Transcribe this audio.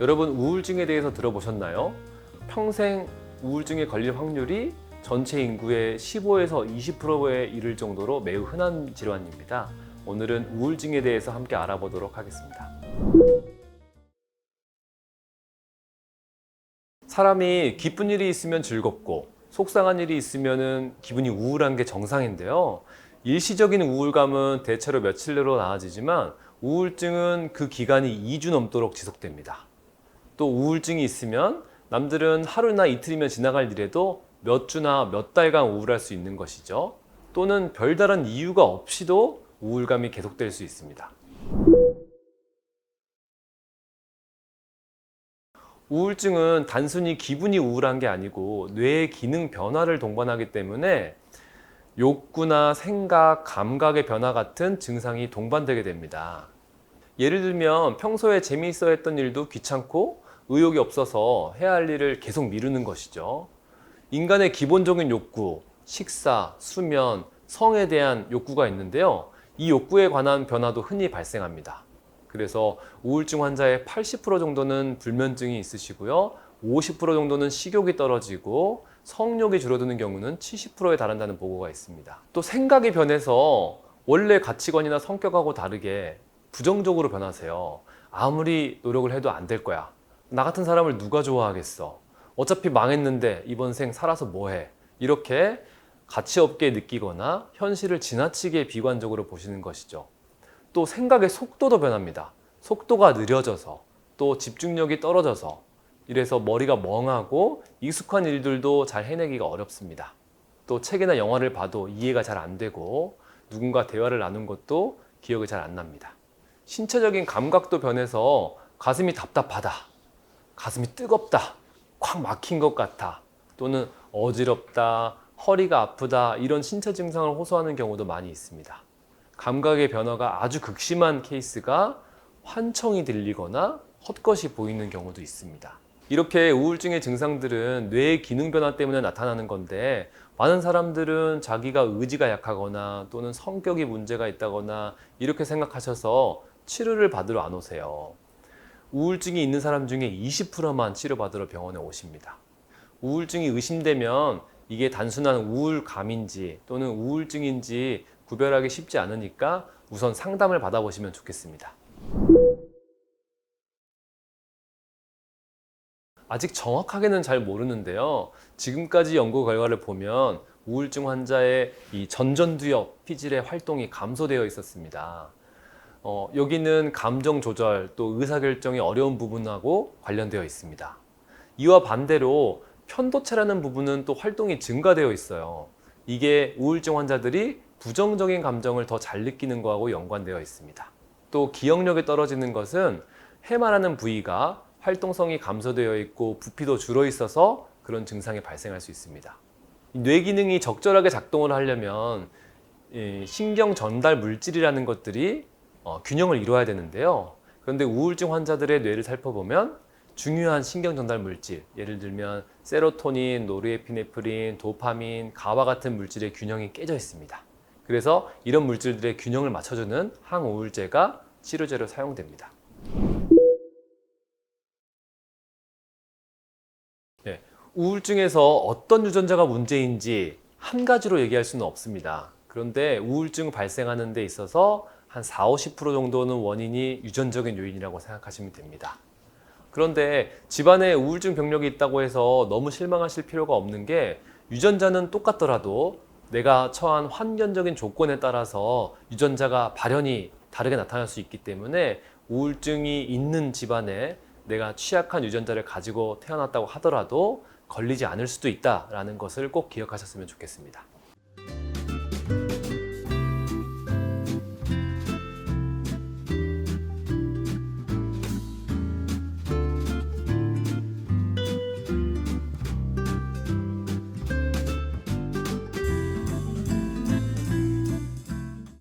여러분 우울증에 대해서 들어보셨나요? 평생 우울증에 걸릴 확률이 전체 인구의 15에서 20%에 이를 정도로 매우 흔한 질환입니다. 오늘은 우울증에 대해서 함께 알아보도록 하겠습니다. 사람이 기쁜 일이 있으면 즐겁고 속상한 일이 있으면 기분이 우울한 게 정상인데요. 일시적인 우울감은 대체로 며칠 내로 나아지지만 우울증은 그 기간이 2주 넘도록 지속됩니다. 또 우울증이 있으면 남들은 하루나 이틀이면 지나갈 일에도 몇 주나 몇 달간 우울할 수 있는 것이죠. 또는 별다른 이유가 없이도 우울감이 계속될 수 있습니다. 우울증은 단순히 기분이 우울한 게 아니고 뇌의 기능 변화를 동반하기 때문에 욕구나 생각, 감각의 변화 같은 증상이 동반되게 됩니다. 예를 들면 평소에 재미있어 했던 일도 귀찮고 의욕이 없어서 해야 할 일을 계속 미루는 것이죠. 인간의 기본적인 욕구, 식사, 수면, 성에 대한 욕구가 있는데요. 이 욕구에 관한 변화도 흔히 발생합니다. 그래서 우울증 환자의 80% 정도는 불면증이 있으시고요. 50% 정도는 식욕이 떨어지고 성욕이 줄어드는 경우는 70%에 달한다는 보고가 있습니다. 또 생각이 변해서 원래 가치관이나 성격하고 다르게 부정적으로 변하세요. 아무리 노력을 해도 안 될 거야. 나 같은 사람을 누가 좋아하겠어. 어차피 망했는데 이번 생 살아서 뭐해. 이렇게 가치 없게 느끼거나 현실을 지나치게 비관적으로 보시는 것이죠. 또 생각의 속도도 변합니다. 속도가 느려져서 또 집중력이 떨어져서 이래서 머리가 멍하고 익숙한 일들도 잘 해내기가 어렵습니다. 또 책이나 영화를 봐도 이해가 잘 안 되고 누군가 대화를 나눈 것도 기억이 잘 안 납니다. 신체적인 감각도 변해서 가슴이 답답하다, 가슴이 뜨겁다, 콱 막힌 것 같아, 또는 어지럽다, 허리가 아프다 이런 신체 증상을 호소하는 경우도 많이 있습니다. 감각의 변화가 아주 극심한 케이스가 환청이 들리거나 헛것이 보이는 경우도 있습니다. 이렇게 우울증의 증상들은 뇌의 기능 변화 때문에 나타나는 건데 많은 사람들은 자기가 의지가 약하거나 또는 성격이 문제가 있다거나 이렇게 생각하셔서 치료를 받으러 안 오세요. 우울증이 있는 사람 중에 20%만 치료받으러 병원에 오십니다. 우울증이 의심되면 이게 단순한 우울감인지 또는 우울증인지 구별하기 쉽지 않으니까 우선 상담을 받아보시면 좋겠습니다. 아직 정확하게는 잘 모르는데요. 지금까지 연구 결과를 보면 우울증 환자의 이 전전두엽 피질의 활동이 감소되어 있었습니다. 여기는 감정 조절 또 의사결정이 어려운 부분하고 관련되어 있습니다. 이와 반대로 편도체라는 부분은 또 활동이 증가되어 있어요. 이게 우울증 환자들이 부정적인 감정을 더 잘 느끼는 거하고 연관되어 있습니다. 또 기억력이 떨어지는 것은 해마라는 부위가 활동성이 감소되어 있고 부피도 줄어 있어서 그런 증상이 발생할 수 있습니다. 뇌 기능이 적절하게 작동을 하려면 신경 전달 물질이라는 것들이 균형을 이루어야 되는데요. 그런데 우울증 환자들의 뇌를 살펴보면 중요한 신경 전달 물질, 예를 들면 세로토닌, 노르에피네프린, 도파민, 가와 같은 물질의 균형이 깨져 있습니다. 그래서 이런 물질들의 균형을 맞춰주는 항우울제가 치료제로 사용됩니다. 네, 우울증에서 어떤 유전자가 문제인지 한 가지로 얘기할 수는 없습니다. 그런데 우울증을 발생하는 데 있어서 한 40, 50% 정도는 원인이 유전적인 요인이라고 생각하시면 됩니다. 그런데 집안에 우울증 병력이 있다고 해서 너무 실망하실 필요가 없는 게 유전자는 똑같더라도 내가 처한 환경적인 조건에 따라서 유전자가 발현이 다르게 나타날 수 있기 때문에 우울증이 있는 집안에 내가 취약한 유전자를 가지고 태어났다고 하더라도 걸리지 않을 수도 있다는 것을 꼭 기억하셨으면 좋겠습니다.